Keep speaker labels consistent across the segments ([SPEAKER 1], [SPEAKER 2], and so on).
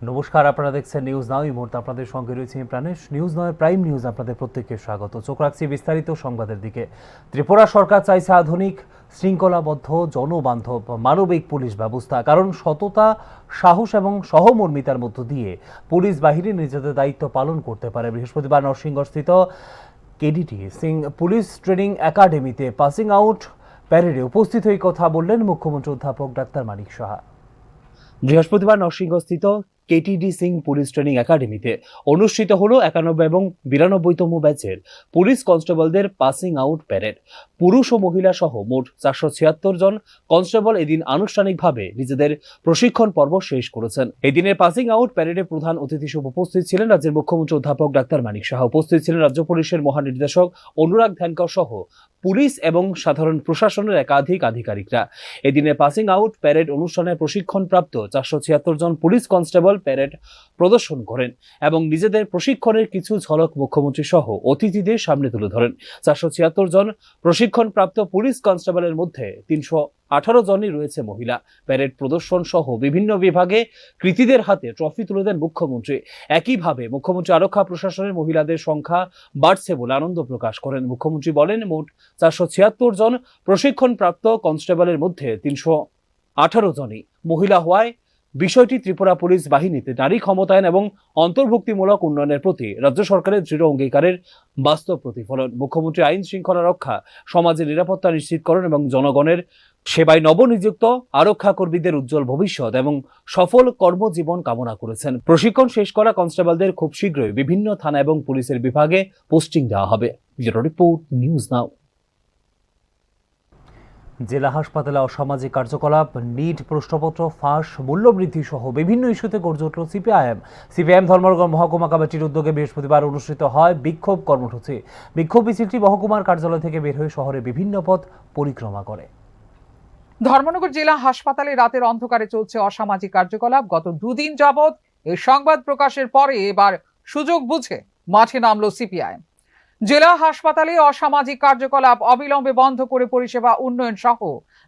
[SPEAKER 1] নমস্কার, আপনারা দেখছেন নিউজ নাও। এই মুহূর্তে আপনাদের সঙ্গে রয়েছে প্রাণেশ। নিউজ নয় প্রাইম নিউজ আপনাদের প্রত্যেককে স্বাগত। চোখ রাখছি বিস্তারিত সংবাদের দিকে। ত্রিপুরা সরকার চাইছে আধুনিক, শৃঙ্খলাবদ্ধ, জনবান্ধব, মানবিক পুলিশ ব্যবস্থা। কারণ সততা, সাহস এবং সহমর্মিতার মধ্য দিয়ে পুলিশ বাহিনী নিজেদের দায়িত্ব পালন করতে পারে। বৃহস্পতিবার নরসিংহস্থিত কেডিটি সিং পুলিশ ট্রেনিং একাডেমিতে পাসিং আউট প্যারেডে উপস্থিত হয়ে কথা বললেন মুখ্যমন্ত্রী অধ্যাপক ডাক্তার মানিক সাহা। বৃহস্পতিবার নরসিংহস্থিত কেটিডি সিং পুলিশ ট্রেনিং একাডেমিতে অনুষ্ঠিত হলো 91 এবং 92তম ব্যাচের পুলিশ কনস্টেবলদের পাসিং আউট প্যারেড। পুরুষ ও মহিলা সহ মোট 476 জন কনস্টেবল এদিন আনুষ্ঠানিকভাবে নিজেদের প্রশিক্ষণ পর্ব শেষ করেছেন। এদিনের পাসিং আউট প্যারেডে প্রধান অতিথি হিসেবে উপস্থিত ছিলেন রাজ্যের মুখ্যমন্ত্রী অধ্যাপক ডাক্তার মানিক সাহা। উপস্থিত ছিলেন রাজ্য পুলিশের মহানির্দেশক অনুরাগ ধ্যানকর সহ পুলিশ এবং সাধারণ প্রশাসনের একাধিক আধিকারিকরা। এদিনের পাসিং আউট প্যারেড অনুষ্ঠানে প্রশিক্ষণপ্রাপ্ত 476 জন পুলিশ কনস্টেবল প্যারেড প্রদর্শন করেন এবং নিজেদের প্রশিক্ষণের কিছু ঝলক মুখ্যমন্ত্রী সহ অতিথিদের সামনে তুলে ধরেন। 476 জন প্রশিক্ষণপ্রাপ্ত পুলিশ কনস্টেবলের মধ্যে 318 জনই রয়েছে মহিলা। প্যারেড প্রদর্শন সহ বিভিন্ন বিভাগে কৃতীদের হাতে ট্রফি তুলে দেন মুখ্যমন্ত্রী। একইভাবে মুখ্যমন্ত্রী আরক্ষা প্রশাসনের মহিলাদের সংখ্যা বাড়ছে বলে আনন্দ প্রকাশ করেন। মুখ্যমন্ত্রী বলেন, মোট 476 জন প্রশিক্ষণপ্রাপ্ত কনস্টেবলের মধ্যে 318 জনই মহিলা হওয়ায় বিষয়টি ত্রিপুরা পুলিশ বাহিনীতে নারী ক্ষমতায়ন এবং অন্তর্ভুক্তিমূলক উন্নয়নের প্রতি রাজ্য সরকারের দৃঢ় অঙ্গীকারের বাস্তব প্রতিফলন। মুখ্যমন্ত্রী আইন শৃঙ্খলা রক্ষা, সমাজের নিরাপত্তা নিশ্চিতকরণ এবং জনগণের সেবায় নবনিযুক্ত আরক্ষা কর্মীদের উজ্জ্বল ভবিষ্যৎ এবং সফল কর্মজীবন কামনা করেছেন। প্রশিক্ষণ শেষ করা কনস্টেবলদের খুব শীঘ্রই বিভিন্ন থানা এবং পুলিশের বিভাগে পোস্টিং দেওয়া হবে। রিপোর্ট, নিউজ নাও। জেলা হাসপাতালে অসামাজিক কার্যকলাপ, নিট প্রশ্নপত্র ফাঁস, মূল্যবৃদ্ধি সহ বিভিন্ন ইস্যুতে গর্জে উঠল সিপিআইএম ধর্মনগর মহকুমা কমিটির উদ্যোগে বৃহস্পতিবার অনুষ্ঠিত হয় বিক্ষোভ কর্মসূচি। বিক্ষোভ মিছিলটি মহকুমার কার্যালয় থেকে বের হয়ে শহরে বিভিন্ন পথ পরিক্রমা করে।
[SPEAKER 2] ধর্মনগর জেলা হাসপাতালে রাতের অন্ধকারে চলছে অসামাজিক কার্যকলাপ। গত দুদিন যাবৎ এই সংবাদ প্রকাশের পরে এবার সুযোগ বুঝে মাঠে নামলো সিপিআইএম। জেলা হাসপাতালে অসামাজিক কার্যকলাপ অবিলম্বে বন্ধ করে পরিষেবা উন্নয়ন সহ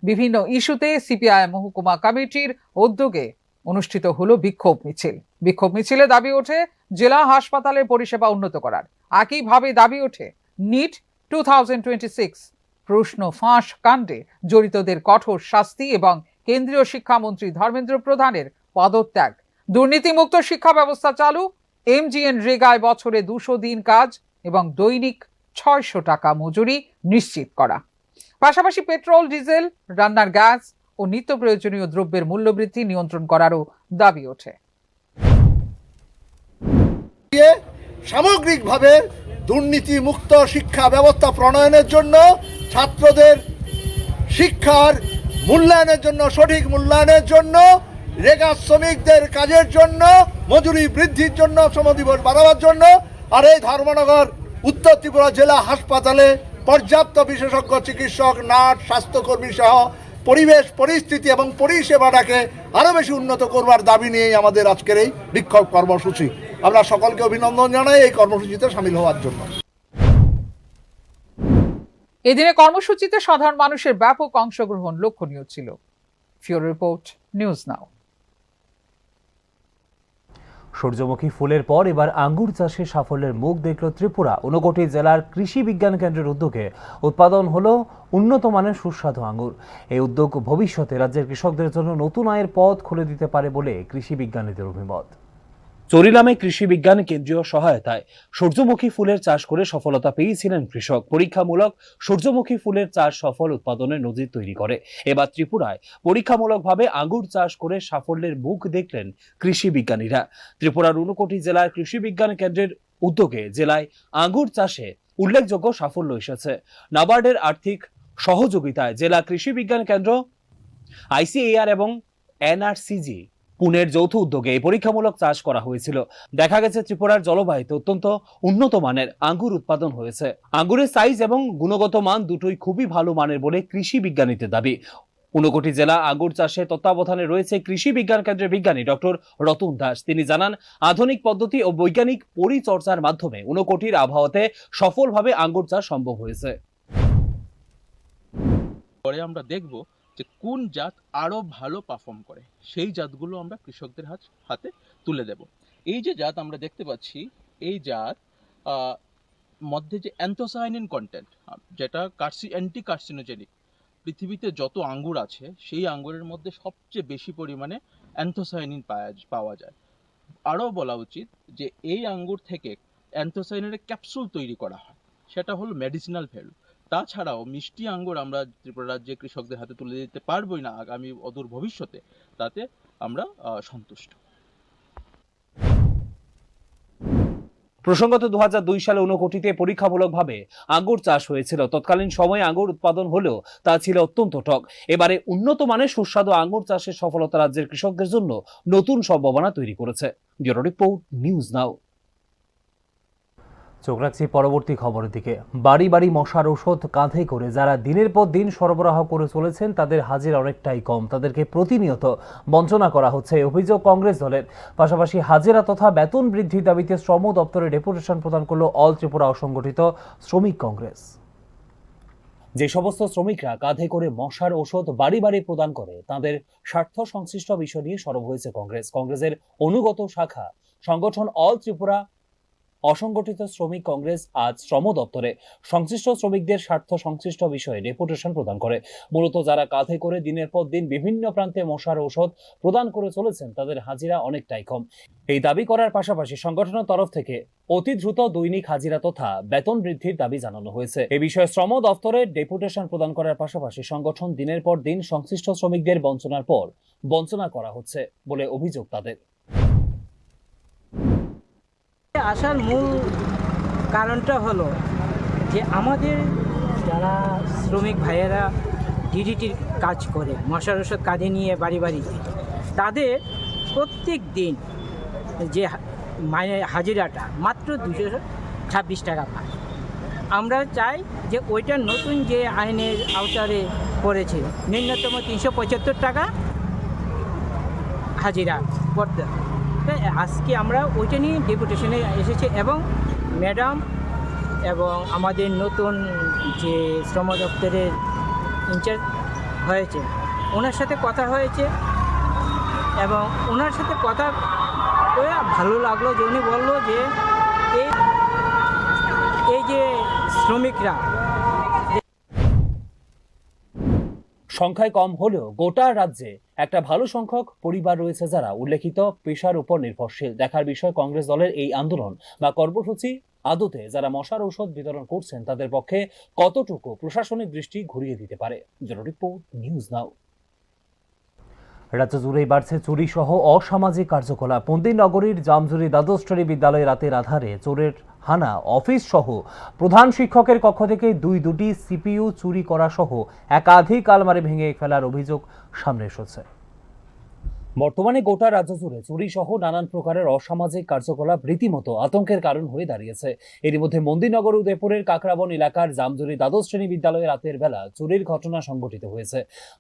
[SPEAKER 2] বিভিন্ন ইস্যুতে সিপিআইএম মহকুমা কমিটির উদ্যোগে অনুষ্ঠিত হলো বিক্ষোভ মিছিল। বিক্ষোভ মিছিলে দাবি ওঠে জেলা হাসপাতালের পরিষেবা উন্নত করার। একইভাবে দাবি ওঠে নিট 2026 প্রশ্ন ফাঁস কাণ্ডে জড়িতদের কঠোর শাস্তি এবং কেন্দ্রীয় শিক্ষামন্ত্রী ধর্মেন্দ্র প্রধানের পদত্যাগ, দুর্নীতিমুক্ত শিক্ষা ব্যবস্থা চালু, এমজিএন রেগায় বছরে 200 দিন কাজ এবং দৈনিক 600 টাকা মজুরি নিশ্চিত করা। পাশাপাশি পেট্রোল, ডিজেল, রান্নার গ্যাস ও নিত্য প্রয়োজনীয় দ্রব্যের মূল্যবৃদ্ধি নিয়ন্ত্রণ করারও দাবি ওঠে।
[SPEAKER 3] সামগ্রিকভাবে দুর্নীতি মুক্ত শিক্ষা ব্যবস্থা প্রণয়নের জন্য, ছাত্রদের শিক্ষার মূল্যায়নের জন্য, সঠিক মূল্যায়নের জন্য, রেগা শ্রমিকদের কাজের জন্য, মজুরি বৃদ্ধির জন্য, শ্রমদিবস বাড়াবার জন্য, আর এই ধর্মনগর উত্তর ত্রিপুরা জেলা হাসপাতালে পর্যাপ্ত বিশেষজ্ঞ চিকিৎসক, নার্স, স্বাস্থ্যকর্মী সহ পরিবেশ পরিস্থিতি এবং পরিষেবাটাকে আরও বেশি উন্নত করবার দাবি নিয়েই আমাদের আজকের এই বিক্ষোভ কর্মসূচি। আমরা সকলকে অভিনন্দন জানাই এই কর্মসূচিতে সামিল হওয়ার জন্য।
[SPEAKER 2] এদিনে কর্মসূচিতে সাধারণ মানুষের ব্যাপক অংশগ্রহণ লক্ষণীয় ছিল। ফিউরো রিপোর্ট, নিউজ নাও।
[SPEAKER 1] সূর্যমুখী ফুলের পর এবার আঙ্গুর চাষে সাফল্যের মুখ দেখল ত্রিপুরা। ঊনকোটি জেলার কৃষি বিজ্ঞান কেন্দ্রের উদ্যোগে উৎপাদন হলো উন্নত মানের সুস্বাদু আঙ্গুর। এই উদ্যোগ ভবিষ্যতে রাজ্যের কৃষকদের জন্য নতুন আয়ের পথ খুলে দিতে পারে বলে কৃষি বিজ্ঞানীদের অভিমত। চরিলামে কৃষি বিজ্ঞান কেন্দ্রীয় সহায়তায় সূর্যমুখী ফুলের চাষ করে সফলতা পেয়েছিলেন কৃষক। পরীক্ষামূলক সূর্যমুখী ফুলের চাষ সফল উৎপাদনের নজির তৈরি করে। এবার ত্রিপুরায় পরীক্ষামূলকভাবে আঙ্গুর চাষ করে সাফল্যের মুখ দেখলেন কৃষি বিজ্ঞানীরা। ত্রিপুরার ঊনকোটি জেলার কৃষি বিজ্ঞান কেন্দ্রের উদ্যোগে জেলায় আঙ্গুর চাষে উল্লেখযোগ্য সাফল্য এসেছে। নাবার্ডের আর্থিক সহযোগিতায় জেলা কৃষি বিজ্ঞান কেন্দ্র, আইসিএআর এবং এনআরসিজি পুনের যৌথ উদ্যোগে এই পরীক্ষামূলক চাষ করা হয়েছিল। দেখা গেছে ত্রিপুরার জলবায়ুতে অত্যন্ত উন্নত মানের আঙ্গুর উৎপাদন হয়েছে। আঙ্গুরের সাইজ এবং গুণগত মান দুটোই খুবই ভালো মানের বলে কৃষি বিজ্ঞানীদের দাবি। ঊনকোটি জেলা আঙ্গুর চাষে তত্ত্বাবধানে রয়েছে কৃষি বিজ্ঞান কেন্দ্রের বিজ্ঞানী ডক্টর রতন দাস। তিনি জানান, আধুনিক পদ্ধতি ও বৈজ্ঞানিক পরিচর্যার মাধ্যমে ঊনকোটির আবহাওয়াতে সফলভাবে আঙ্গুর চাষ সম্ভব হয়েছে।
[SPEAKER 4] পরে আমরা দেখব যে কোন জাত আরো ভালো পারফর্ম করে, সেই জাতগুলো আমরা কৃষকদের হাতে তুলে দেব। এই যে জাত আমরা দেখতে পাচ্ছি, এই জাত মধ্যে যে অ্যান্থোসায়ানিন কন্টেন্ট, যেটা অ্যান্টি কার্সিনোজেনিক, পৃথিবীতে যত আঙ্গুর আছে সেই আঙ্গুরের মধ্যে সবচেয়ে বেশি পরিমাণে অ্যান্থোসায়ানিন পাওয়া যায়। আরও বলা উচিত যে এই আঙ্গুর থেকে অ্যান্থোসায়ানিনের ক্যাপসুল তৈরি করা হয়, সেটা হলো মেডিসিনাল ভ্যালু। তাছাড়াও মিষ্টি আঙ্গুর আমরা ত্রিপুরা রাজ্যে কৃষকদের হাতে তুলে দিতে পারবোই না আগামী অদূর ভবিষ্যতে, তাতে আমরা সন্তুষ্ট।
[SPEAKER 1] প্রসঙ্গত 2002 সালে 59 কোটিতে পরীক্ষামূলকভাবে আঙ্গুর চাষ হয়েছিল। তৎকালীন সময়ে আঙ্গুর উৎপাদন হলেও তা ছিল অত্যন্ত টক। এবারে উন্নত মানের সুস্বাদু আঙ্গুর চাষের সফলতা রাজ্যের কৃষকদের জন্য নতুন সম্ভাবনা তৈরি করেছে। ব্যুরো রিপোর্ট, নিউজ নাও। চোখ রাখছি পরবর্তী খবরের দিকে। বাড়ি বাড়ি মশার ঔষধ কাঁধে করে যারা দিনের পর দিন সরবরাহ করে চলেছেন তাদের হাজিরা অনেকটাই কম, তাদেরকে প্রতিনিয়ত বঞ্চনা করা হচ্ছে, এই অভিযোগ কংগ্রেস দলের। পাশাপাশি হাজিরা তথা বেতন বৃদ্ধির দাবিতে শ্রম দপ্তরে ডেপুটেশন প্রদান করল অল ত্রিপুরা অসংগঠিত শ্রমিক কংগ্রেস। যে সমস্ত শ্রমিকরা কাঁধে করে মশার ঔষধ বাড়ি বাড়ি প্রদান করে তাদের স্বার্থ সংশ্লিষ্ট বিষয় নিয়ে সরব হয়েছে কংগ্রেস। কংগ্রেসের অনুগত শাখা সংগঠন অল ত্রিপুরা অসংগঠিত শ্রমিক কংগ্রেস আজ শ্রম দপ্তরে সংশ্লিষ্ট শ্রমিকদের স্বার্থ সংশ্লিষ্ট বিষয়ে ডেপুটেশন প্রদান করে। মূলত যারা কাঁধে করে দিনের পর দিন বিভিন্ন প্রান্তে মশার ঔষধ প্রদান করে চলেছেন তাদের হাজিরা অনেকটাই কম। এই দাবি করার পাশাপাশি সংগঠনের তরফ থেকে অতি দ্রুত দৈনিক হাজিরা তথা বেতন বৃদ্ধির দাবি জানানো হয়েছে। এ বিষয়ে শ্রম দপ্তরে ডেপুটেশন প্রদান করার পাশাপাশি সংগঠন দিনের পর দিন সংশ্লিষ্ট শ্রমিকদের বঞ্চনার পর বঞ্চনা করা হচ্ছে বলে অভিযোগ তাদের।
[SPEAKER 5] আসার মূল কারণটা হলো যে আমাদের যারা শ্রমিক ভাইয়েরা ডিডিটির কাজ করে মশার ওষুধ কাঁধে নিয়ে বাড়ি বাড়িতে, তাদের প্রত্যেক দিন যে হাজিরাটা মাত্র 226 টাকা পায়। আমরা চাই যে ওইটা নতুন যে আইনের আওতারে পড়েছে ন্যূনতম 375 টাকা হাজিরা করতে হবে। আজকে আমরা ওইটা নিয়ে ডেপুটেশনে এসেছি এবং ম্যাডাম এবং আমাদের নতুন যে শ্রম দপ্তরের ইনচার্জ হয়েছে ওনার সাথে কথা হয়েছে এবং ওনার সাথে কথা বলে ভালো লাগলো যে উনি বললো যে এই যে শ্রমিকরা
[SPEAKER 1] সংখ্যায় কম হলেও গোটা রাজ্যে একটা ভালো সংখ্যক পরিবার রয়েছে যারা উল্লেখিত পেশার উপর নির্ভরশীল। দেখার বিষয় কংগ্রেস দলের এই আন্দোলন বা কর্মসূচি আদতে যারা মশার ঔষধ বিতরণ করছেন তাদের পক্ষে কতটুকু প্রশাসনিক দৃষ্টি ঘুরিয়ে দিতে পারে। ব্যুরো রিপোর্ট, নিউজ নাও। রাজ্য জুড়েই বাড়ছে চুরি সহ অসামাজিক কার্যকলাপ। নগরীর জামজুরি দ্বাদশ শ্রেণী বিদ্যালয়ে রাতের আধারে চোরের হানা, অফিস সহ প্রধান শিক্ষকের কক্ষ থেকে দুটি সিপিইউ চুরি করা সহ একাধিক আলমারি ভেঙে ফেলার অভিযোগ সামনে এসেছে। বর্তমানে গোটা রাজ্য জুড়ে চুরি সহ নানান প্রকারের অসামাজিক কার্যকলাপ রীতিমতো আতঙ্কের কারণ হয়ে দাঁড়িয়েছে। এরই মধ্যে মন্দিরনগর উদয়পুরের কাকরাবন এলাকার জামজুরি দ্বাদশ শ্রেণী বিদ্যালয়ে রাতের বেলা চুরির ঘটনা সংঘটিত হয়েছে।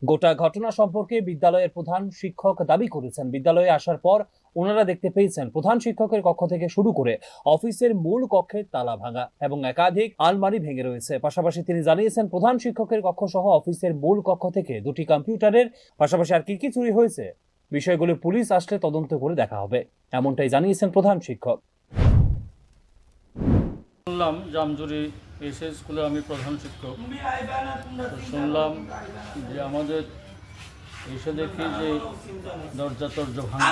[SPEAKER 1] গোটা ঘটনা সম্পর্কে বিদ্যালয়ের প্রধান শিক্ষক দাবি করেছেন, বিদ্যালয়ে আসার পর ওনারা দেখতে পেয়েছেন প্রধান শিক্ষকের কক্ষ থেকে শুরু করে অফিসের মূল কক্ষের তালা ভাঙা এবং একাধিক আলমারি ভেঙে রয়েছে। পাশাপাশি তিনি জানিয়েছেন প্রধান শিক্ষকের কক্ষ সহ অফিসের মূল কক্ষ থেকে 2টি কম্পিউটারের পাশাপাশি আর কি চুরি হয়েছে বিষয়গুলো পুলিশ আসলে তদন্ত করে দেখা হবে, এমনটাই জানিয়েছেন প্রধান শিক্ষক।
[SPEAKER 6] শুনলাম জামজুরি এসএ স্কুলে আমি প্রধান শিক্ষক, শুনলাম যে আমাদের এসে দেখি যে দরজা ভাঙা,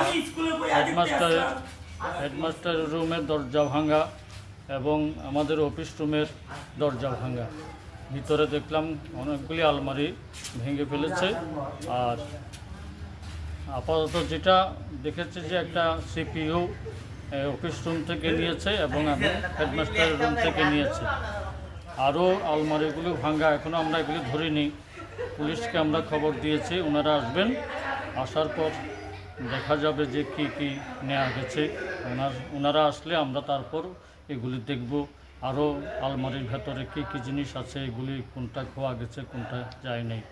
[SPEAKER 6] হেডমাস্টারের রুমের দরজা ভাঙা এবং আমাদের অফিস রুমের দরজা ভাঙা। ভিতরে দেখলাম অনেকগুলি আলমারি ভেঙে ফেলেছে। আর আপাতত যেটা দেখেছে যে একটা সিপিইউ অফিস রুম থেকে নিয়েছে এবং হেডমাস্টারের রুম থেকে নিয়েছে। আরও আলমারিগুলো ভাঙা, এখনও আমরা এগুলি ধরিনি। পুলিশকে আমরা খবর দিয়েছি, ওনারা আসবেন, আসার পর দেখা যাবে যে কি কি নেওয়া গেছে। ওনারা আসলে আমরা তারপর এগুলি দেখব, আরও আলমারির ভেতরে কি কি জিনিস আছে, এগুলি কোনটা খোয়া গেছে কোনটা যায় নাই।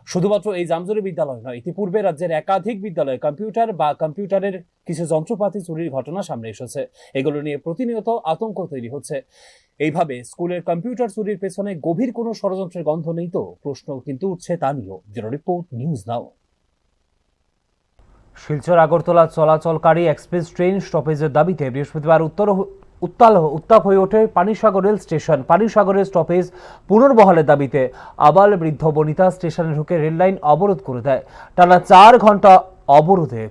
[SPEAKER 1] শুধুমাত্র এই জামজুরি বিদ্যালয় নয়, ইতিপূর্বে রাজ্যের একাধিক বিদ্যালয়ে কম্পিউটার বা কম্পিউটারের কিছু যন্ত্রপাতি চুরির ঘটনা সামনে এসেছে। এগুলো নিয়ে প্রতিনিয়ত আতঙ্ক তৈরি হচ্ছে। এইভাবে স্কুলের কম্পিউটার চুরির পেছনে গভীর কোনো ষড়যন্ত্রের গন্ধ নেই তো? প্রশ্ন কিন্তু উঠছে তা নিয়েও। Bureau report, news now. Silchar Agartala চলাচলকারী এক্সপ্রেস ট্রেন স্টপেজের দাবিতে বৃহস্পতিবার উত্তাপ হয়ে ওঠে পানিসাগর রেল স্টেশন। পানিসাগরের স্টপেজ পুনর্বহালের দাবিতে আবাল বৃদ্ধ বনিতা স্টেশনে ঢুকে রেল লাইন অবরোধ করে দেয়। টানা 4 ঘন্টা অবরোধে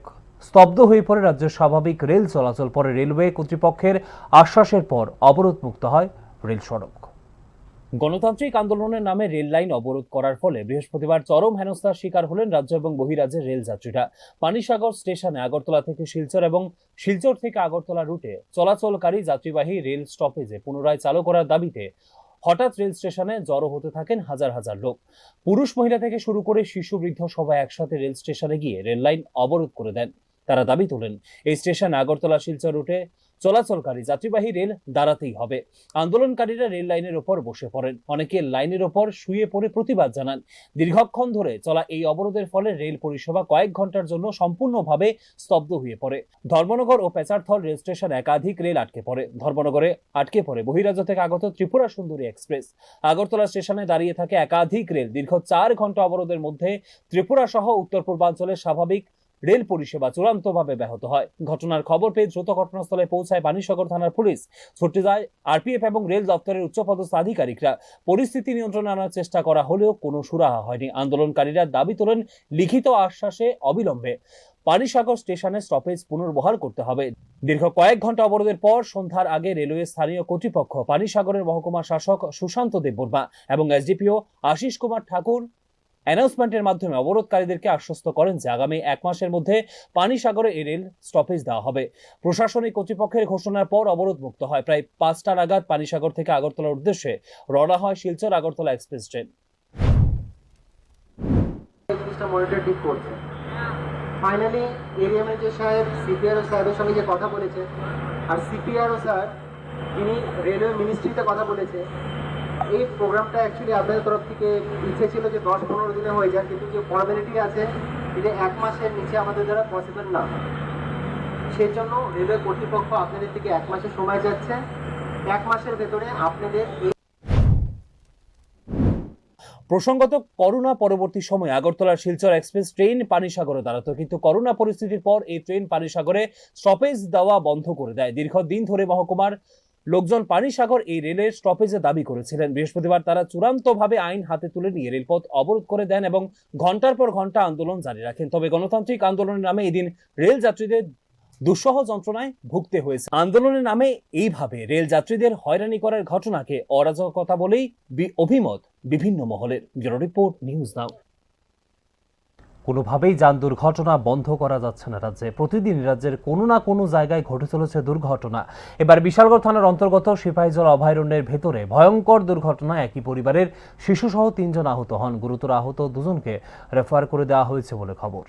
[SPEAKER 1] স্তব্ধ হয়ে পড়ে রাজ্যের স্বাভাবিক রেল চলাচল। পরে রেলওয়ে কর্তৃপক্ষের আশ্বাসের পর অবরোধ মুক্ত হয় রেল সড়ক। গণতান্ত্রিক আন্দোলনের নামে রেল লাইন অবরোধ করার ফলে বৃহস্পতিবার চরম হেনস্থার শিকার হলেন রাজ্য এবং বহিরাজ্যের রেল যাত্রীরা। পানিসাগর স্টেশনে আগরতলা থেকে শিলচর এবং শিলচর থেকে আগরতলা রুটে চলাচলকারী যাত্রীবাহী রেল স্টপেজে পুনরায় চালু করার দাবিতে হঠাৎ রেল স্টেশনে জড়ো হতে থাকেন হাজার হাজার লোক। পুরুষ মহিলা থেকে শুরু করে শিশু বৃদ্ধ সবাই একসাথে রেল স্টেশনে গিয়ে রেল লাইন অবরোধ করে দেন। তারা দাবি তোলেন এই স্টেশন আগরতলা শিলচর রুটে চলাচলকারী যাত্রীবাহী রেল দাঁড়াতেই হবে। আন্দোলনকারীরা রেল লাইনের ওপর বসে পড়েন, অনেকে লাইনের ওপর শুয়ে পড়ে প্রতিবাদ জানান। দীর্ঘক্ষণ ধরে চলা এই অবরোধের ফলে রেল পরিষেবা কয়েক ঘন্টার জন্য সম্পূর্ণভাবে স্তব্ধ হয়ে পড়ে। ধর্মনগর ও পেচারথল রেল স্টেশন একাধিক রেল আটকে পড়ে। ধর্মনগরে আটকে পড়ে বহিরাজ্য থেকে আগত ত্রিপুরা সুন্দরী এক্সপ্রেস। আগরতলা স্টেশনে দাঁড়িয়ে থাকে একাধিক রেল। দীর্ঘ 4 ঘন্টা অবরোধের মধ্যে ত্রিপুরা সহ উত্তর পূর্বাঞ্চলের স্বাভাবিক রেল পরিষেবা চূড়ান্তভাবে ব্যাহত হয়। ঘটনার খবর পেয়ে দ্রুত ঘটনাস্থলে পৌঁছায় পানিসাগর থানার পুলিশ। ছুটে যায় আরপিএফ এবং রেল দপ্তরের উচ্চপদস্থ আধিকারিকরা। পরিস্থিতি নিয়ন্ত্রণে আনার চেষ্টা করা হলেও কোনো সুরাহা হয়নি। আন্দোলনকারীরা দাবি তোলেন লিখিত আশ্বাসে অবিলম্বে পানিসাগর স্টেশনে স্টপেজ পুনর্বহাল করতে হবে। দীর্ঘ কয়েক ঘন্টা অবরোধের পর সন্ধ্যার আগে রেলওয়ে স্থানীয় কর্তৃপক্ষ, পানিসাগরের মহকুমা শাসক সুশান্ত দেববর্মা এবং এসডিপিও আশিস কুমার ঠাকুর অ্যানাউন্সমেন্টের মাধ্যমে অবরোধকারীদেরকে আশ্বস্ত করেন যে আগামী 1 মাসের মধ্যে পানিসাগরে এই রেল স্টপেজ দেওয়া হবে। প্রশাসনিক কর্তৃপক্ষের ঘোষণার পর অবরোধ মুক্ত হয়। প্রায় 5টা নাগাদ পানিসাগর থেকে আগরতলার উদ্দেশ্যে রওনা হয় Silchar Agartala express train.
[SPEAKER 7] Monitor করছে। ফাইনালি এরিয়া ম্যানেজার সাহেব সিপিআরও সাহেবের সঙ্গে যে কথা বলেছে, আর সিপিআরও স্যার তিনি রেলওয়ে মিনিস্ট্রিতে কথা বলেছে। এই প্রোগ্রামটা অ্যাকচুয়ালি আপনাদের তরফ থেকে ইচ্ছে ছিল যে 10-15 দিনে হয়ে যায়, কিন্তু যে ফর্মালিটি আছে এটা 1 মাসের নিচে আমাদের দ্বারা পসিবল না। সেই জন্য রেলওয়ে কর্তৃপক্ষ আপনাদের থেকে 1 মাসের সময় যাচ্ছে। 1 মাসের ভেতরে আপনাদের
[SPEAKER 1] প্রসঙ্গত করোনা পরবর্তী সময়ে আগরতলার শিলচর এক্সপ্রেস ট্রেন পানিসাগরে দাঁড়াতো, কিন্তু করোনা পরিস্থিতির পর এই ট্রেন পানিসাগরে স্টপেজ দেওয়া বন্ধ করে দেয়। দীর্ঘদিন ধরে মহকুমার লোকজন পানিসাগর এই রেলের স্টপেজে দাবি করেছিলেন। বৃহস্পতিবার তারা চূড়ান্তভাবে আইন হাতে তুলে নিয়ে রেলপথ অবরোধ করে দেন এবং ঘন্টার পর ঘন্টা আন্দোলন জারি রাখেন। তবে গণতান্ত্রিক আন্দোলনের নামে এদিন রেল যাত্রীদের দুঃসহ যন্ত্রণায় ভুগতে হয়েছে। আন্দোলনের নামে এইভাবে রেল যাত্রীদের হয়রানি করার ঘটনাকে অরাজকতা বলেই অভিমত বিভিন্ন মহলের। ব্যুরো রিপোর্ট, নিউজ নাও। কোনোভাবেই যান দুর্ঘটনা বন্ধ করা যাচ্ছে না রাজ্যে। প্রতিদিন রাজ্যের কোনো না কোনো জায়গায় ঘটে চলেছে দুর্ঘটনা। এবার বিশালগড় থানার অন্তর্গত সিপাহীজলা অভয়ারণ্যের ভেতরে ভয়ঙ্কর দুর্ঘটনায় একই পরিবারের শিশুসহ 3 জন আহত হন। গুরুতর আহত 2 জনকে রেফার করে দেওয়া হয়েছে বলে খবর।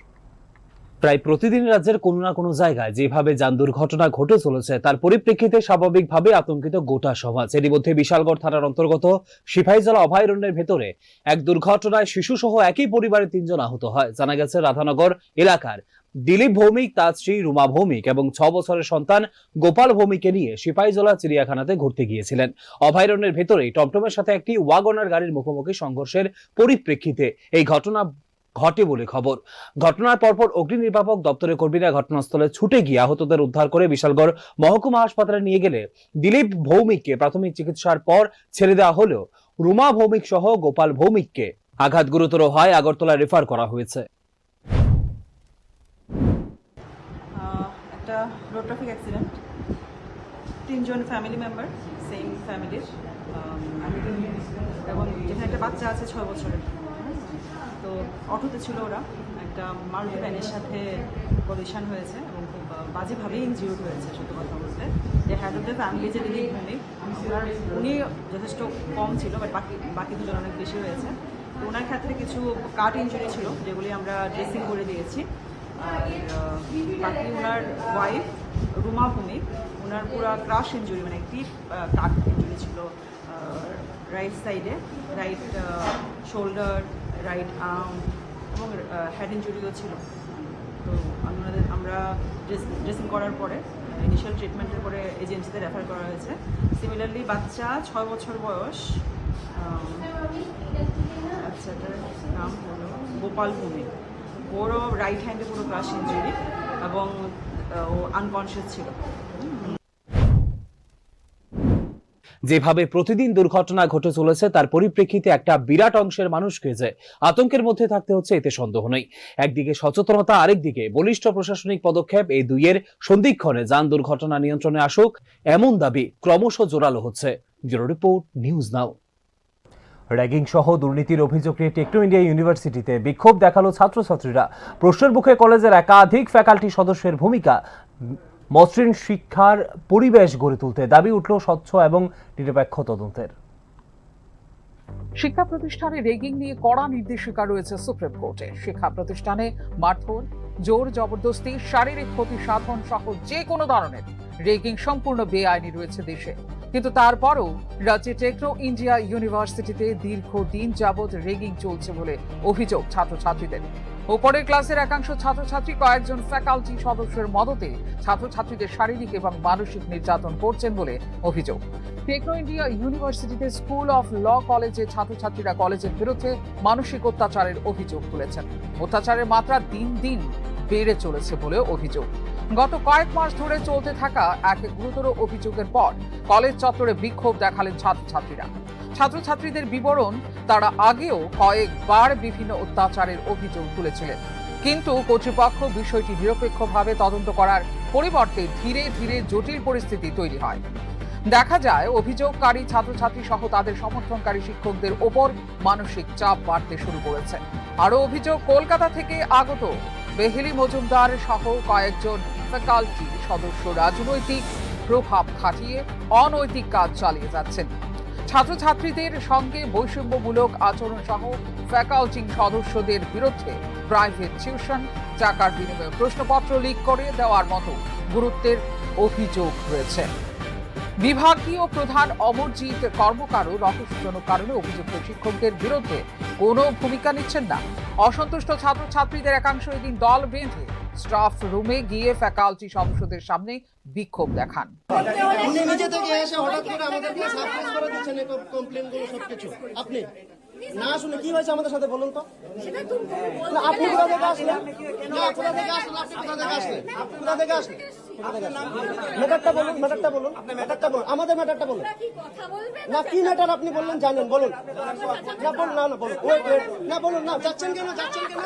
[SPEAKER 1] প্রায় প্রতিদিন রাজ্যের কোনো না কোনো জায়গায় যেভাবে যান দুর্ঘটনা ঘটে চলেছে তার পরিপ্রেক্ষিতে স্বাভাবিকভাবে আতঙ্কিত গোটা সমাজ। এরই মধ্যে বিশালগড় থানার অন্তর্গত সিপাহীজলা অভয়ারণ্যের ভেতরে এক দুর্ঘটনায় শিশুসহ একই পরিবারের 3 জন আহত হয়। জানা গেছে রাধানগর এলাকার দিলীপ ভৌমিক, তার স্ত্রী রুমা ভৌমিক এবং 6 বছরের সন্তান গোপাল ভৌমিককে নিয়ে সিপাহীজলা চিড়িয়াখানাতে ঘুরতে গিয়েছিলেন। অভয়ারণ্যের ভেতরেই টমটমের সাথে একটি ওয়াগনার গাড়ির মুখোমুখি সংঘর্ষের পরিপ্রেক্ষিতে এই ঘটনা ঘটে বলে খবর। ঘটনার পরপর অগ্নি নির্বাপক দপ্তরের কর্মীরা ঘটনাস্থলে ছুটে গিয়ে আহতদের উদ্ধার করে বিশালগড় মহকুমা হাসপাতালে নিয়ে গেলে দিলীপ ভৌমিককে প্রাথমিক চিকিৎসার পর ছেড়ে দেওয়া হলেও রুমা ভৌমিক সহ গোপাল ভৌমিককে আঘাত গুরুতর হয় আগরতলা রেফার করা হয়েছে।
[SPEAKER 8] একটা রোড ট্রাফিক অ্যাক্সিডেন্ট, 3 জন ফ্যামিলি মেম্বার, সেম ফ্যামিলির, এবং যেখানে একটা বাচ্চা আছে 6 বছরের। তো অটোতে ছিল ওরা, একটা মারুতি ভ্যানের সাথে কলিশন হয়েছে এবং খুব বাজেভাবেই ইনজিউর্ড হয়েছে। সত্যি কথা বলতে যে হেড অফ দ্য ফ্যামিলি যে দিলীপ ভৌমিক, উনি যথেষ্ট কম ছিল, বাট বাকি 2 জন অনেক বেশি হয়েছে। তো ওনার ক্ষেত্রে কিছু কাট ইনজুরি ছিল যেগুলি আমরা ড্রেসিং করে দিয়েছি। আর বাকি ওনার ওয়াইফ রুমা ভৌমিক, ওনার পুরো ক্রাশ ইনজুরি, মানে একটি কাট ইনজুরি ছিল রাইট সাইডে, রাইট শোল্ডার, রাইট আর্ম, এবং হেড ইনজুরিও ছিল। তো আমরা ড্রেসিং করার পরে ইনিশিয়াল ট্রিটমেন্টের পরে এজেন্সিতে রেফার করা হয়েছে। সিমিলারলি বাচ্চা 6 বছর বয়স, বাচ্চাটার নাম হলো গোপাল ভৌমিক। ওরও রাইট হ্যান্ডে পুরো ক্রাশ ইঞ্জুরি এবং ও আনকনশিয়াস ছিল।
[SPEAKER 1] যেভাবে প্রতিদিন দুর্ঘটনা ঘটে চলেছে তার পরিপ্রেক্ষিতে একটা বিরাট অংশের মানুষকে যে আতঙ্কের মধ্যে থাকতে হচ্ছে এতে সন্দেহ নেই। একদিকে সচেতনতা, আরেকদিকে বলিষ্ঠ প্রশাসনিক পদক্ষেপ, এই দুইয়ের সন্ধিক্ষণে যান দুর্ঘটনা নিয়ন্ত্রণে আসুক, এমন দাবি ক্রমশ জোরালো হচ্ছে। ব্যুরো রিপোর্ট, নিউজ নাও। র্যাগিং সহ দুর্নীতির অভিযোগ নিয়ে টেকনো ইন্ডিয়া ইউনিভার্সিটিতে বিক্ষোভ দেখালো ছাত্রছাত্রীরা। প্রশ্নের মুখে কলেজের একাধিক ফ্যাকাল্টি সদস্যের ভূমিকা। মসৃণ শিক্ষার পরিবেশ গড়ে তুলতে দাবি উঠল স্বচ্ছ এবং নিরপেক্ষ তদন্তের।
[SPEAKER 2] শিক্ষা প্রতিষ্ঠানে রেগিং নিয়ে কড়া নির্দেশিকা রয়েছে সুপ্রিম কোর্টে। শিক্ষা প্রতিষ্ঠানে মারধর, জোর জবরদস্তি, শারীরিক ক্ষতি সাধন সহ যে কোনো ধরনের রেগিং সম্পূর্ণ বেআইনি রয়েছে দেশে। কিন্তু তারপরও রাজ্যে টেকনো ইন্ডিয়া ইউনিভার্সিটিতে দীর্ঘদিন যাবৎ রেগিং চলছে বলে অভিযোগ ছাত্রছাত্রীদের। উপরের ক্লাসের একাংশ ছাত্রছাত্রী কয়েকজন ফ্যাকাল্টি সদস্যের মদতে ছাত্রছাত্রীদের শারীরিক এবং মানসিক নির্যাতন করছেন বলে অভিযোগ। টেকনো ইন্ডিয়া ইউনিভার্সিটিতে স্কুল অফ ল কলেজে ছাত্রছাত্রীরা কলেজের বিরুদ্ধে মানসিক অত্যাচারের অভিযোগ তুলেছেন। অত্যাচারের মাত্রা দিন দিন বেড়ে চলেছে বলে অভিযোগ। গত কয়েক মাস ধরে চলতে থাকা এক গুরুতর অভিযোগের পর কলেজ চত্বরে বিক্ষোভ দেখালেন ছাত্রছাত্রীরা। ছাত্রছাত্রীদের বিবরণ, তারা আগেও কয়েকবার বিভিন্ন অত্যাচারের অভিযোগ তুলেছিলেন, কিন্তু কর্তৃপক্ষ বিষয়টি নিরপেক্ষভাবে তদন্ত করার পরিবর্তে ধীরে ধীরে জটিল পরিস্থিতি তৈরি হয়। দেখা যায় অভিযোগকারী ছাত্রছাত্রী সহ তাদের সমর্থনকারী শিক্ষকদের ওপর মানসিক চাপ বাড়তে শুরু করেছে। আরও অভিযোগ, কলকাতা থেকে আগত বেহেলি মজুমদার সহ কয়েকজন ফ্যাকাল্টি সদস্য রাজনৈতিক প্রভাব খাটিয়ে অনৈতিক কাজ চালিয়ে যাচ্ছেন। ছাত্রছাত্রীদের সঙ্গে বৈষম্যমূলক আচরণ সহ ফ্যাকাল্টি সদস্যদের বিরুদ্ধে প্রাইভেট টিউশন, টাকার বিনিময়ে প্রশ্নপত্র লিক করে দেওয়ার মতো গুরুত্বের অভিযোগ রয়েছে। বিভাগীয় প্রধান অমরজিৎ কর্মকারও রহস্যজনক কারণে অভিযুক্ত শিক্ষকদের বিরুদ্ধে কোনো ভূমিকা নিচ্ছেন না। অসন্তুষ্ট ছাত্রছাত্রীদের একাংশ এদিন দল বেঁধে স্টাফ রুমে গিয়ে ফ্যাকাল্টি সদস্যদের সামনে বিক্ষোভ দেখান।
[SPEAKER 9] আপনি নিজে থেকে এসে হঠাৎ করে আমাদেরকে সারপ্রাইজ করে দিচ্ছেন এই কমপ্লেইনগুলো সবকিছু। আপনি না শুনে কি হয়েছে আমাদের সাথে বলুন তো। না, আপনি কোথা থেকে আসলেন? না, কোথা থেকে আসলেন? আপনি কোথা থেকে আসলেন? কোথা থেকে আসলেন? ম্যাটারটা বলুন, ম্যাটারটা বলুন, ম্যাটারটা বলুন, আমাদের ম্যাটারটা বলুন। না, কি ম্যাটার আপনি বললেন জানেন, বলুন। না বলুন, না বলুন, ওয়েট ওয়েট, না বলুন, না যাচ্ছেন কেন, যাচ্ছেন কেন,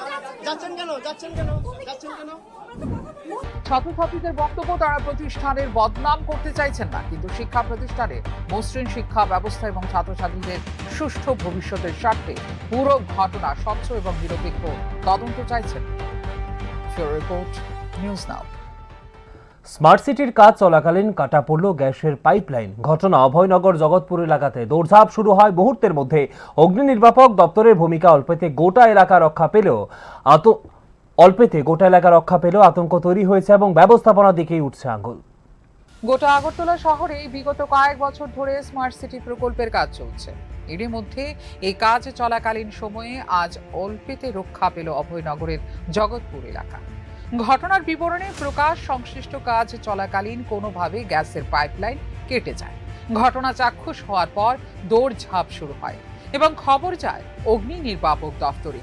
[SPEAKER 9] যাচ্ছেন কেন, যাচ্ছেন কেন, যাচ্ছেন কেন?
[SPEAKER 2] ছাত্রছাত্রীদের বক্তব্য, তারা প্রতিষ্ঠানের বদনাম করতে চাইছেন না, কিন্তু শিক্ষা প্রতিষ্ঠানে মসৃণ শিক্ষা ব্যবস্থা এবং ছাত্রছাত্রীদের সুষ্ঠু ভবিষ্যতের স্বার্থে পুরো ঘটনা স্বচ্ছ এবং নিরপেক্ষ তদন্ত চাইছেন। ব্যুরো রিপোর্ট, নিউজ নাও।
[SPEAKER 1] স্মার্ট সিটির কাজ চলাকালীন কাটা পড়ল গ্যাসের পাইপলাইন। ঘটনা অভয়নগর জগৎপুর এলাকাতে। দৌড়ঝাঁপ শুরু হয় মুহূর্তের মধ্যে। অগ্নি নির্বাপক দপ্তরের ভূমিকা অল্পেতে গোটা এলাকা রক্ষা পেলেও আতঙ্ক তৈরি হয়েছে এবং ব্যবস্থাপনার দিকেই উঠছে আঙুল।
[SPEAKER 2] গোটা আগরতলা শহরে বিগত কয়েক বছর ধরে স্মার্ট সিটি প্রকল্পের কাজ চলছে। এরই মধ্যে এই কাজ চলাকালীন সময়ে আজ অল্পেতে রক্ষা পেল অভয়নগরের জগৎপুর এলাকা। ঘটনার বিবরণে প্রকাশ, সংশ্লিষ্ট কাজ চলাকালীন কোনোভাবে গ্যাসের পাইপলাইন কেটে যায়। ঘটনা চাক্ষুষ হওয়ার পর দৌড়ঝাঁপ শুরু হয় এবং খবর যায় অগ্নি নির্বাপক দপ্তরে।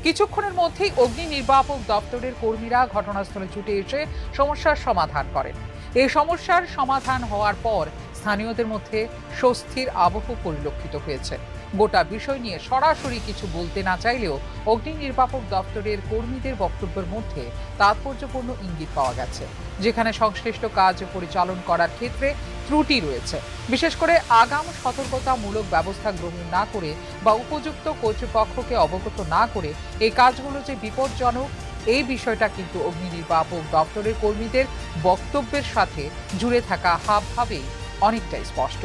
[SPEAKER 2] কিছুক্ষণের মধ্যেই অগ্নি নির্বাপক দপ্তরের কর্মীরা ঘটনাস্থলে ছুটে এসে সমস্যার সমাধান করেন। এই সমস্যার সমাধান হওয়ার পর স্থানীয়দের মধ্যে স্বস্তির আবহ পরিলক্ষিত হয়েছে। গোটা বিষয় নিয়ে সরাসরি কিছু বলতে না চাইলেও অগ্নি নির্বাপক দপ্তরের কর্মীদের বক্তব্যের মধ্যে তাৎপর্যপূর্ণ ইঙ্গিত পাওয়া গেছে, যেখানে সংশ্লিষ্ট কাজ পরিচালন করার ক্ষেত্রে ত্রুটি রয়েছে। বিশেষ করে আগাম সতর্কতামূলক ব্যবস্থা গ্রহণ না করে বা উপযুক্ত কর্তৃপক্ষকে অবগত না করে এই কাজগুলো যে বিপজ্জনক, এই বিষয়টা কিন্তু অগ্নি নির্বাপক দপ্তরের কর্মীদের বক্তব্যের সাথে জুড়ে থাকা হাবভাবেই অনেকটাই স্পষ্ট।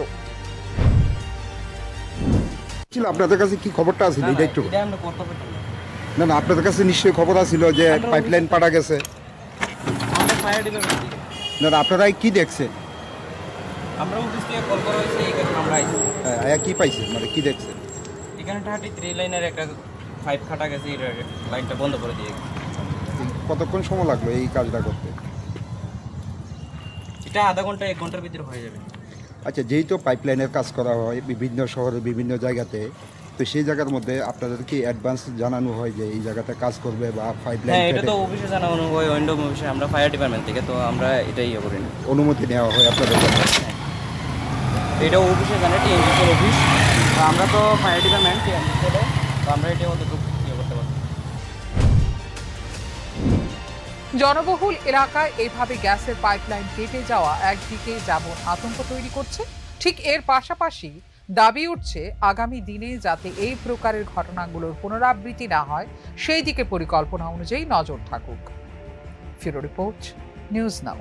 [SPEAKER 10] আপনাদের কাছে কি খবরটা আছে? না না, আপনাদের কাছে নিশ্চয়ই খবর আছিল যে পাইপলাইন পাড়া গেছে। না না, আপনারা কি দেখছেন?
[SPEAKER 11] আমরা অফিস থেকে কল করা হয়েছে, এই কারণে আমরা আইছি।
[SPEAKER 10] হ্যাঁ, কি পাইছেন, মানে কি দেখছেন?
[SPEAKER 11] এখানে 33 লাইনের একটা পাইপ কাটা গেছে, এই লাইনটা বন্ধ করে দিয়ে গেছে।
[SPEAKER 10] কতক্ষণ সময় লাগলো এই কাজটা করতে?
[SPEAKER 11] এটা আধা ঘন্টা 1 ঘন্টার ভিতরে হয়ে যাবে।
[SPEAKER 10] আচ্ছা, যেহেতু পাইপলাইনের কাজ করা হয় বিভিন্ন শহরে বিভিন্ন জায়গাতে, তো সেই জায়গার মধ্যে আপনাদের কি অ্যাডভান্স জানানো হয় যে এই জায়গাতে কাজ করবে বা পাইপ
[SPEAKER 11] হ্যাঁ,
[SPEAKER 10] লাইন
[SPEAKER 11] এটা তো অফিসে জানানো হয়, ওয়েন্ডোম অফিসে, আমরা ফায়ার ডিপার্টমেন্ট থেকে, তো আমরা এটাই ইয়ে করি না।
[SPEAKER 10] অনুমতি নেওয়া হয় আপনাদের কাছে?
[SPEAKER 11] এটা অফিসে জানে, টিএনজিসির অফিস, তো আমরা তো ফায়ার ডিপার্টমেন্ট টিএনজিসির, তো আমরা এটা অতটুকু ইয়ে করতে পারি।
[SPEAKER 2] জনবহুল এলাকায় এইভাবে গ্যাসের পাইপলাইন কেটে যাওয়া একদিকে যেমন আতঙ্ক তৈরি করছে, ঠিক এর পাশাপাশি দাবি উঠছে আগামী দিনে যাতে এই প্রকারের ঘটনাগুলোর পুনরাবৃত্তি না হয় সেই দিকে পরিকল্পনা অনুযায়ী নজর থাকুক। ফিরো রিপোর্ট, নিউজ নাও।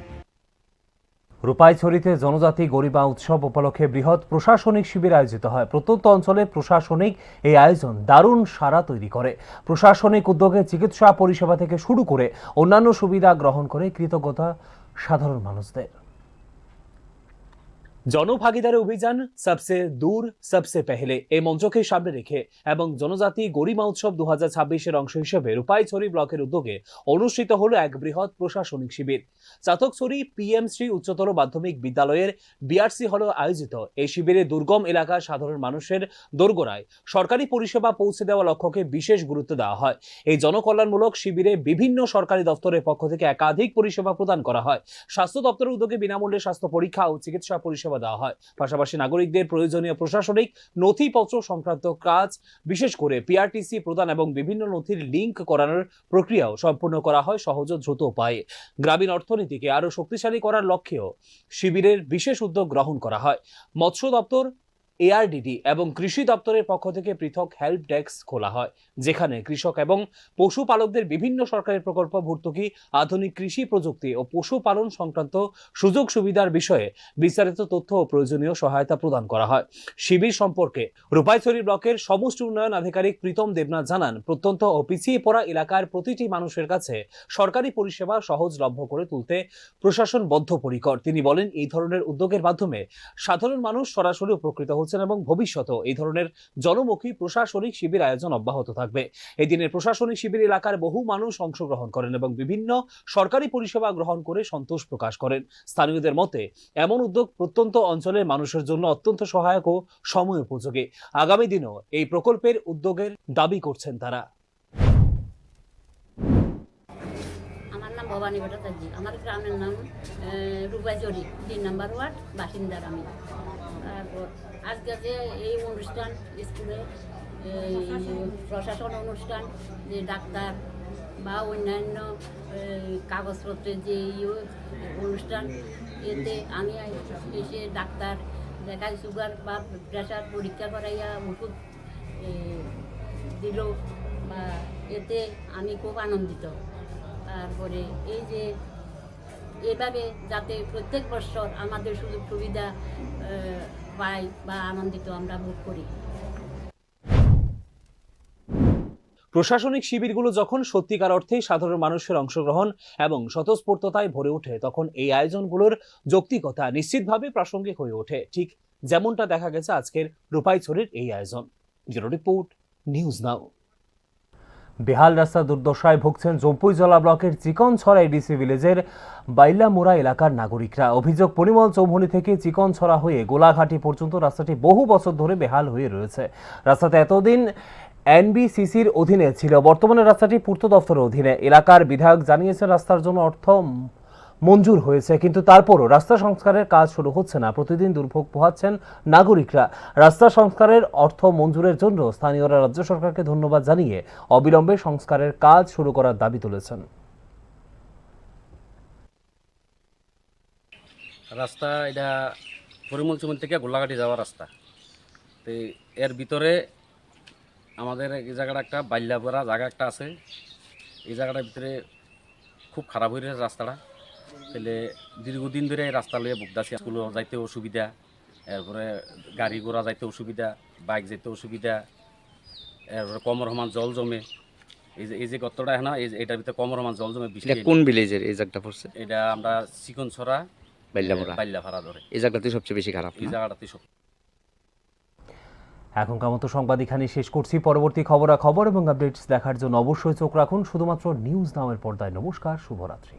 [SPEAKER 1] রূপাইছড়িতে জনজাতি গরিমা উৎসব উপলক্ষে বৃহৎ প্রশাসনিক শিবির আয়োজিত হয়। প্রত্যন্ত অঞ্চলে প্রশাসনিক এই আয়োজন দারুণ সাড়া তৈরি করে। প্রশাসনিক উদ্যোগে চিকিৎসা পরিষেবা থেকে শুরু করে অন্যান্য সুবিধা গ্রহণ করে কৃতজ্ঞতা সাধারণ মানুষদের। জনভাগিদারি অভিযান সবসে দূর সবসে পেহলে এই মঞ্চকে সামনে রেখে এবং জনজাতি গরিমা উৎসব 2026-এর অংশ হিসেবে রূপাইছড়ি ব্লকের উদ্যোগে অনুষ্ঠিত হলো এক বৃহৎ প্রশাসনিক শিবির। চাতকছড়ি পিএমশ্রী উচ্চতর মাধ্যমিক বিদ্যালয়ের বিআরসি হলে আয়োজিত এই শিবিরে দুর্গম এলাকার সাধারণ মানুষের দোরগোড়ায় সরকারি পরিষেবা পৌঁছে দেওয়া লক্ষ্যকে বিশেষ গুরুত্ব দেওয়া হয়। এই জনকল্যাণমূলক শিবিরে বিভিন্ন সরকারি দপ্তরের পক্ষ থেকে একাধিক পরিষেবা প্রদান করা হয়। স্বাস্থ্য দপ্তরের উদ্যোগে বিনামূল্যে স্বাস্থ্য পরীক্ষা ও চিকিৎসা পরিষেবা দেওয়া হয়। পাশাপাশি নাগরিকদের প্রয়োজনীয় প্রশাসনিক নথিপত্র সংক্রান্ত কাজ, বিশেষ করে পিআরটিসি প্রদান এবং বিভিন্ন নথির লিঙ্ক করানোর প্রক্রিয়াও সম্পূর্ণ করা হয় সহজ ও দ্রুত উপায়ে। গ্রামীণ অর্থনীতিকে আরও শক্তিশালী করার লক্ষ্যেও শিবিরের বিশেষ উদ্যোগ গ্রহণ করা হয়। মৎস্য দপ্তর, এআরডিডি এবং কৃষি দপ্তরের পক্ষ থেকে পৃথক হেল্প ডেস্ক খোলা হয়, যেখানে কৃষক এবং পশুপালকদের বিভিন্ন সরকারি প্রকল্প, ভর্তুকি, আধুনিক কৃষি প্রযুক্তি ও পশুপালন সংক্রান্ত সুযোগ সুবিধার বিষয়ে বিস্তারিত তথ্য ও প্রয়োজনীয় সহায়তা প্রদান করা হয়। শিবির সম্পর্কে রূপাইছড়ি ব্লকের সমষ্টি উন্নয়ন আধিকারিক প্রীতম দেবনাথ জানান, প্রত্যন্ত ও পিছিয়ে পড়া এলাকার প্রতিটি মানুষের কাছে সরকারি পরিষেবা সহজলভ্য করে তুলতে প্রশাসন বদ্ধপরিকর। তিনি বলেন, এই ধরনের উদ্যোগের মাধ্যমে সাধারণ মানুষ সরাসরি উপকৃত হচ্ছেন এবং ভবিষ্যতেও এই ধরনের জনমুখী প্রশাসনিক শিবির আয়োজন অব্যাহত থাকবে। এই দিনের প্রশাসনিক শিবির এলাকার বহু মানুষ অংশগ্রহণ করেন এবং বিভিন্ন সরকারি পরিষেবা গ্রহণ করে সন্তোষ প্রকাশ করেন। স্থানীয়দের মতে এমন উদ্যোগ প্রত্যন্ত অঞ্চলের মানুষের জন্য অত্যন্ত সহায়ক ও সময় উপযোগী। আগামী দিনেও এই প্রকল্পের উদ্যোগের দাবি করছেন তারা।
[SPEAKER 12] আমার নাম ভবানী ভট্টাচার্য, আমার গ্রামের নাম রূপাইছড়ি, 3 নম্বর ওয়ার্ড বাসিন্দার আমি। তারপর আজকে যে এই অনুষ্ঠান, স্কুলে প্রশাসন অনুষ্ঠান, যে ডাক্তার বা অন্যান্য কাগজপত্রের যে অনুষ্ঠান, এতে আমি এসে ডাক্তার দেখাই, সুগার বা প্রেশার পরীক্ষা করাইয়া ওষুধ দিল, বা এতে আমি খুব আনন্দিত। তারপরে এই যে এভাবে যাতে প্রত্যেক বছর আমাদের সুযোগ সুবিধা পাই বা আনন্দিত আমরা ভোগ করি।
[SPEAKER 1] প্রশাসনিক শিবিরগুলো যখন সত্যিকার অর্থেই সাধারণ মানুষের অংশগ্রহণ এবং স্বতঃস্ফূর্ততায় ভরে ওঠে, তখন এই আয়োজনগুলোর যৌক্তিকতা নিশ্চিতভাবে প্রাসঙ্গিক হয়ে ওঠে, ঠিক যেমনটা দেখা গেছে আজকের রূপাইছড়ির এই আয়োজন। ব্যুরো রিপোর্ট, নিউজ নাও। বেহাল রাস্তা দুর্দশায় ভুগছেন জম্পুইজলা ব্লকের চিকনছড়া এডিসি ভিলেজের বাইলামুরা এলাকার নাগরিকরা। অভিযোগ, পরিমল চৌমুহনী থেকে চিকনছড়া হয়ে গোলাঘাটি পর্যন্ত রাস্তাটি বহু বছর ধরে বেহাল হয়ে রয়েছে। রাস্তাটি এতদিন এনবিসিসির অধীনে ছিল, বর্তমানে রাস্তাটি পূর্ত দফতরের অধীনে। এলাকার বিধায়ক জানিয়েছেন রাস্তার জন্য অর্থ মঞ্জুর হয়েছে, কিন্তু তারপরও রাস্তা সংস্কারের কাজ শুরু হচ্ছে না। প্রতিদিন দুর্ভোগ পোহাচ্ছেন নাগরিকরা। রাস্তা সংস্কারের অর্থ মঞ্জুরের জন্য স্থানীয়রা রাজ্য সরকারকে ধন্যবাদ জানিয়ে অবিলম্বে সংস্কারের কাজ শুরু করার দাবি তুলেছেন।
[SPEAKER 13] রাস্তা এটা পরিমল চৌমুহনী থেকে গোলাঘাটি যাওয়ার রাস্তা। তো এর ভিতরে আমাদের এই জায়গাটা একটা বাল্যাপড়া জায়গা একটা আছে, এই জায়গাটার ভিতরে খুব খারাপ হয়ে রয়েছে রাস্তাটা। তাহলে দীর্ঘদিন ধরে এই রাস্তা লইয়া ভুগতাছি। স্কুলে যাইতে অসুবিধা, এরপরে গাড়ি ঘোড়া যাইতে অসুবিধা, বাইক যাইতে অসুবিধা, এরপরে কমর সমান জল জমে। এই যে গর্তটা এখন এটার ভিতরে কমর সমান জল জমে।
[SPEAKER 11] কোন ভিলেজের এই জায়গাটা পড়ছে?
[SPEAKER 13] এটা আমরা চিকনছড়া বাল্যাপাড়া ধরে
[SPEAKER 11] এই জায়গাটাতে সবচেয়ে বেশি খারাপ।
[SPEAKER 13] এই জায়গাটাতে সব।
[SPEAKER 1] এখনকার মতো সংবাদ এখানেই শেষ করছি। পরবর্তী খবরাখবর এবং আপডেটস দেখার জন্য অবশ্যই চোখ রাখুন শুধুমাত্র নিউজ নামের পর্দায়। নমস্কার, শুভরাত্রি।